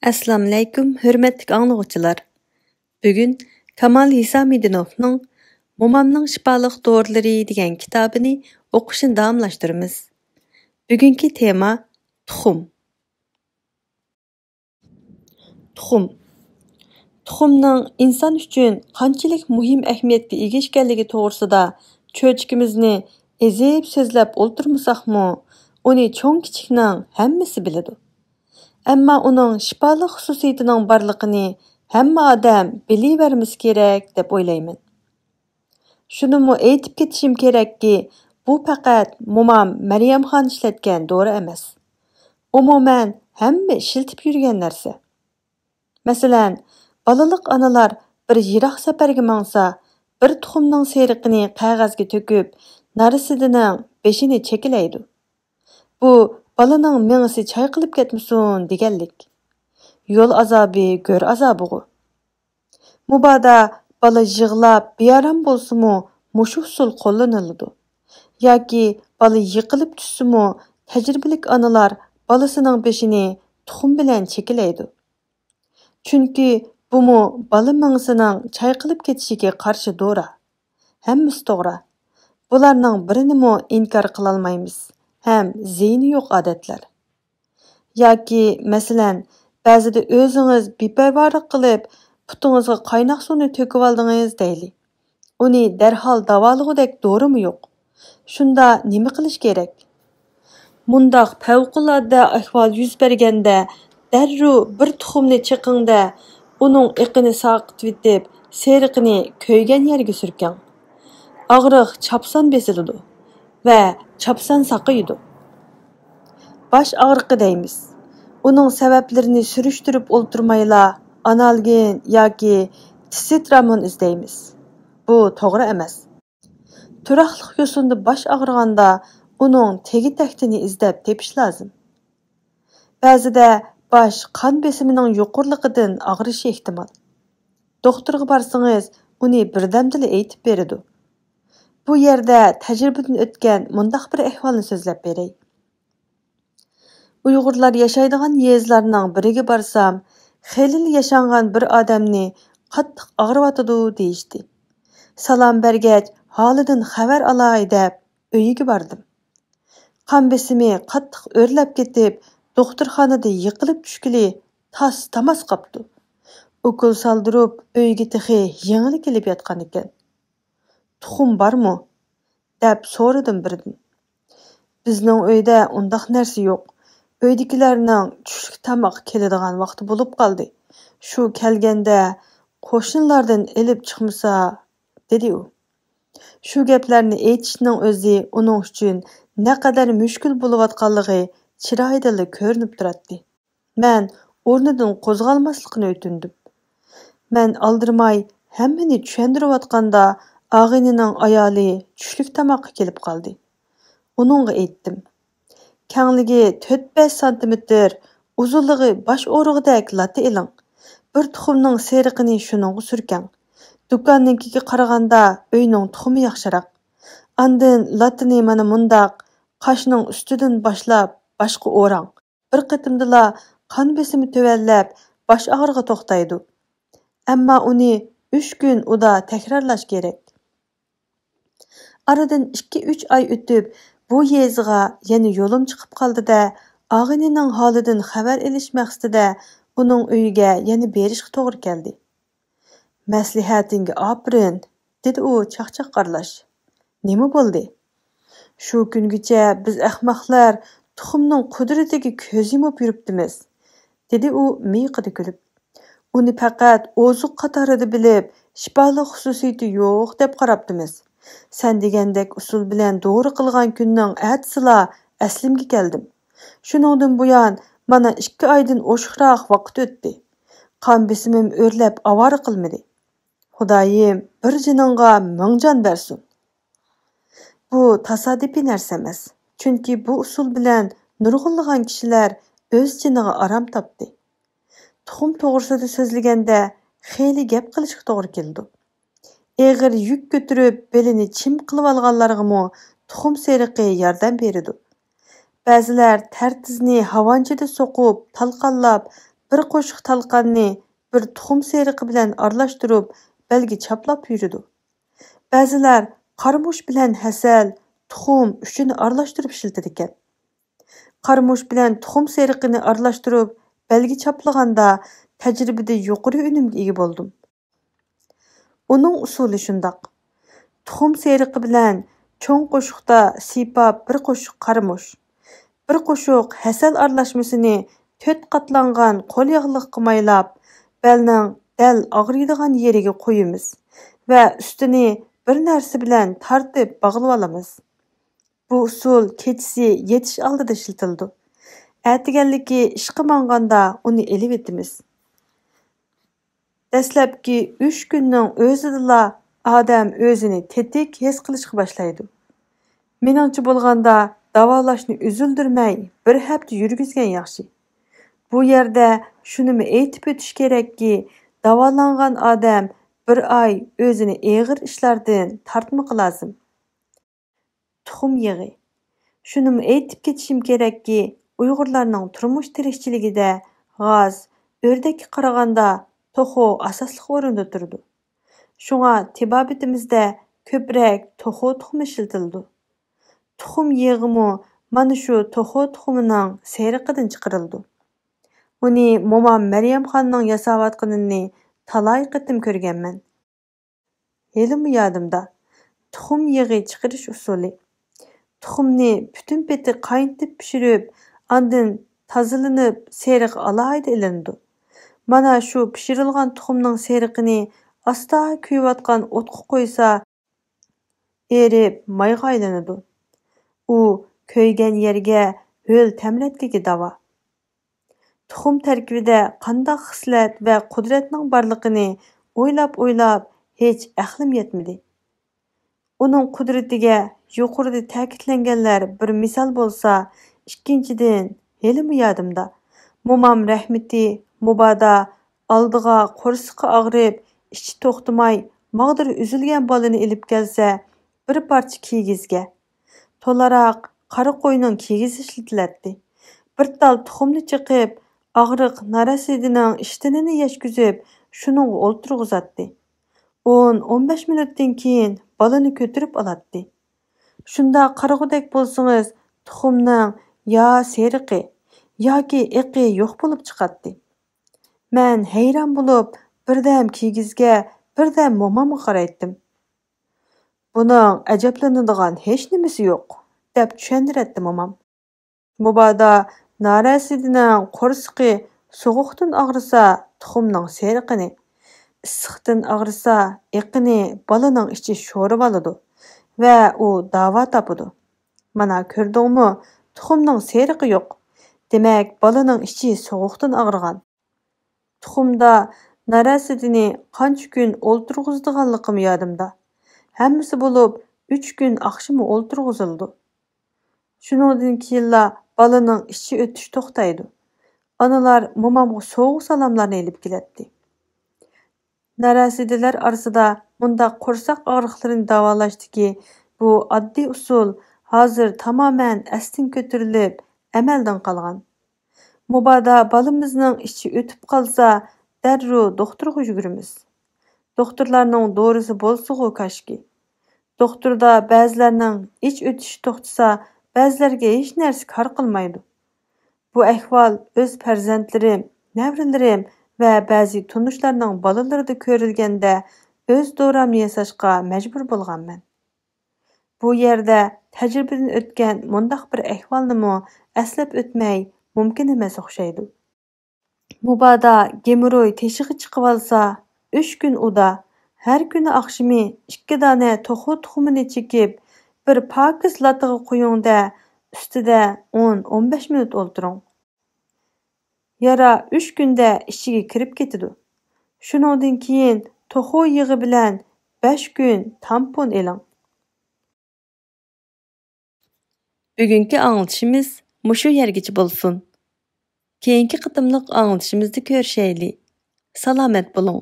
Assalamu alaykum, hürmetlik anlıqçılar. Bugün Kamal Hisamidinov'ның Momamның şifalık doğruları degan kitabını o'qishni davomlashtiramiz. Bugungi tema tuxum. Tuxumning inson uchun qanchalik muhim ahamiyatga ega ekanligi to'g'risida cho'chkimizni ezib so'zlab o'ltirmasaqmi, uni cho'ng kichikning hammasi biladi. Ammo uning shifoli xususiyatining borligini hamma odam bilavermasi kerak deb o'ylayman. Shunimi aytib ketishim kerakki, bu faqat momam Maryamxon ishlatgan dori emas. Umuman hamma ishlatib yurgan narsa. Masalan, balaliq onalar bir yiroq safarga mangsa, bir tuxumning seriqini qog'ozga to'kib, narisidining beshini chekilaydi. Bu balaning mengisi chayqilib ketmasin deganlik. Yo'l azobi, go'r azobi. Mubada bala yig'lab, bearam bo'lsa-mu, mushu usul qo'llaniladi. Yoki bala yiqilib tushsa-mu, tajribalik onalar balasining beshini tuxum bilan chekilaydi. Chunki bumu bala mengisining chayqilib ketishiga qarshi dori. Hammasi to'g'ri. Bularning birini inkor qila olmaymiz. Hem zeyni yo'q odatlar. Yoki masalan, ba'zida o'zingiz beparvolik qilib, putingizga qaynoq suvni to'kib oldingiz deyli. Uni darhol davolagudek dorimi yo'q. Shunda nima qilish kerak? Mundaq favqulodda ahvol yuz berganda, darrov bir tuxumni chiqingda, uning iqini saqitib etib, seriqini ko'ygan yerga surking. Og'riq chapsan besiladi va chapsan saqiydi. Baş ağrıqı deymiz. Uning sabablarini surishtirib o'ltirmayla analgin yoki tisitramon izlaymiz. Bu to'g'ri emas. Turaqliq yo'sinda baş og'riganda uning tegi-taktini izlab tepish lozim. Ba'zida baş qon besimining yuqorligidan og'rishi ehtimol. Doktorga borsangiz, uni birdamdila aytib beradi. Bu yerda tajribadan o'tgan mundaq bir ahvolni so'zlab beray. Uyg'urlar yashaydigan yezlarning biriga borsam, xelil yashangan bir odamni qattiq og'riyotidi deyishdi. Salom bergach, holidan xabar olay deb uyiga bordim. Qon besimi qattiq o'rlab ketib, doktorxonada yiqilib tushgili tas-tamas qopdi. Ukol saldirib, uyga tixi yengili kelib yotgan ekan. Tuxum bormi? deb so'radim birdan. Bizning uyda undaq narsa yo'q. Uydagilarning tushlik tamoq keladigan vaqti bo'lib qoldi. Shu kelganda qo'shnilardan elib chiqmasa, dedi u. Shu gaplarni aytishning o'zi uning uchun naqadar mushkul bo'layotganligi chiroyidan ko'rinib turadi. Men o'rnidan qo'zg'almaslikni o'tindim. Men aldirmay hammani tushuntirayotganda og'inining ayoli tushlik tamoqqa kelib qoldi. Uningga aytdim. Kengligi 4-5 santimetr, uzunligi bosh o'rig'idek latta eling. Bir tuxumning seriqini shuningga surkang. Do'konnikiga qaraganda uyning tuxumi yaxshiroq. Andin latini mana mundaq qashning ustidan boshlab boshqa o'rang. Bir qitimdala qon besimi tövallab, bosh og'rig'i to'xtaydi. Ammo uni 3 kun uda takrorlash kerak. Aradan 2-3 oy o'tib, bu yeziga yana yo'lim chiqib qoldi-da, og'inining holidan xabar olish maqsadida uning uyiga yana berishga to'g'ri keldi. Maslahatingga apirin, dedi u chaqchaq qarlash. Nima bo'ldi? Shu kungacha biz ahmoqlar tuxumning qudratiga ko'z yumib yuribdimiz, dedi u miyqida kulib. Uni faqat ozuq qatorida bilib, shifoli xususiyati yo'q deb qarabdimiz. Sen degandek usul bilan doğru qilgan kunning atsila aslimga keldim. Shuningdan buyon mana 2 oydan oshiqroq vaqt o'tdi. Qon besimim o'rlab avora qilmadi. Xudoyim bir jiningga ming jon bersin. Bu tasodifiy narsa emas. Chunki bu usul bilan nurg'unlagan kishilar o'z jiniga aram topdi. Tuxum to'g'risida so'zlaganda xeyli gap qilishga to'g'ri keldi. Eğir yük götürüp belini çim qilib olganlarga tuxum seriqi yordam beradi. Ba'zilar tartizni havonchida so'qib, talqonlab, bir qo'shiq talqanni bir tuxum seriqi bilan aralashtirib belgi chaplab yuridi. Ba'zilar qarmush bilan hasal, tuxum uchini aralashtirib ishlatadi ekan. Qarmush bilan tuxum seriqini aralashtirib belgi chaplaganda tajribada yuqori unumga ega bo'ldim. Uning usuli shundoq. Tuxum seriqi bilan cho'ng qo'shiqda siypab bir qo'shiq qarmush, bir qo'shiq hasal aralashmasini 4 qatlangan qo'l yog'liqqa maylab, belning dal og'riydigan yeriga qo'yamiz va ustini bir narsa bilan tartib bog'lab olamiz. Bu usul kechasi yetish oldida ishlatildi. Әтігәнлікі ішқы маңғанда оны еліп етіміз. Dəsləbki 3 günнің өзіділа адам өзіні tetik hes qilishqa başlaydı. Meningcha bo'lganda davolashni üzüldürmey bir hafta yurgizgan yaxshi. Bu yerda shunimi aytib o'tish kerakki, davolangan odam bir oy o'zini og'ir ishlardan tortmoqi lozim. Tuxum yig'i. Shunimi aytib ketishim kerakki, Uyg'urlarning turmush tirikchiligida g'oz, o'rdakka qaraganda toxu asosli o'rinda turdi. Shunga tibobitimizda ko'proq toxu tuxumi ishlatildi. Tuxum yig'imi mana shu toxu tuxumining seriqidan chiqarildi. Uni momam Maryam xonning yasayotganini talay qitim ko'rganman. Helim yodimda tuxum yig'i chiqarish usuli. Tuxumni bütün peti qaynatib pishirib, andin tozalanib seriq alayda ilindi. Mana shu pishirilgan tuxumning seriqini asta kuyayotgan o'tqa qo'ysa, erib mayga aylanadi. U köygan yerga ho'l tamratkiga davo. Tuxum tarkibida qanday xislat va qudratning borligini o'ylab hech aqlim yetmadi. Uning qudratiga yuqorida ta'kidlanganlar bir misol bo'lsa, ikkinchidan helim yodimda. Momam rahmeti mubodo oldiga qo'rsiqi og'rib, ichi to'xtamay, mag'diri uzilgan bolani ilib kelsa, bir parcha kiyizga, to'laroq qora qo'yning kiyizi ishlatiladi. Bir tal tuxumni chiqib, og'riq narasidining ishtinini yashkuzib, shuning o'ltirg'izatdi. 10-15 minutdan keyin bolani ko'tirib oladi. Shunda qarag'udek bo'lsangiz, tuxumning yo seriqi yoki iqi yo'q bo'lib chiqadi. Men hayron bo'lib, birdam kiyizga, birdam momamga qaraydim. Buning ajablanadigan hech nimasi yo'q, deb tushuntirdi momam. Mubodo narasidining qo'rsiqi sovuqdan og'risa, tuxumning seriqini, issiqdan og'risa, iqini bolaning ichi sho'rib oladi va u davo topadi. Mana ko'rdingmi, tuxumning seriqi yo'q. Demak, bolaning ichi sovuqdan og'rigan. Tuxumda narasidini qancha kun o'ltirg'izdiganligim yodimda. Hammasi bo'lib 3 kun oqshimi o'ltirg'izildi. Shuningdan keyinla bolaning ichi o'tish to'xtaydi. Onalar momamga sovuq salomlarni elib keladi. Narasidilar orasida bunda qo'rsoq og'riqlarini davolashdiki, bu oddiy usul hozir tamoman astin ko'tarilib, amaldan qolgan. Mubodo bolamizning ichi o'tib qolsa, darrov doktorga yuguramiz. Doktorlarning dorisi bo'lsa-ku kashki. Doktorda ba'zilarning ich o'tishi to'xtasa, ba'zilarga hech narsa kor qilmaydi. Bu ahvol o'z farzandlarim, nevralarim va ba'zi tunishlarning bolalarida ko'rilganda o'z doramni yasashga majbur bo'lganman. Bu yerda tajribadan o'tgan mundaq bir ahvolni aslab o'tmay mumkin emas o'xshaydi. Mubodo gemoroy teshig'i chiqib olsa, 3 kun uda, har kuni oqshimi 2 dona to'xu tuxumini chekib, bir pokiz latiga qo'yingda, ustida 10-15 minut o'ltiring. Yara 3 kunda ichiga kirib ketadi. Shuningdan keyin to'xu yig'i bilan 5 kun tampon eling. Bugungi anglitishimiz mushu yergacha bo'lsin. Keyingi qitimliq anglitishimizda ko'rishaylik. Salomat bo'ling.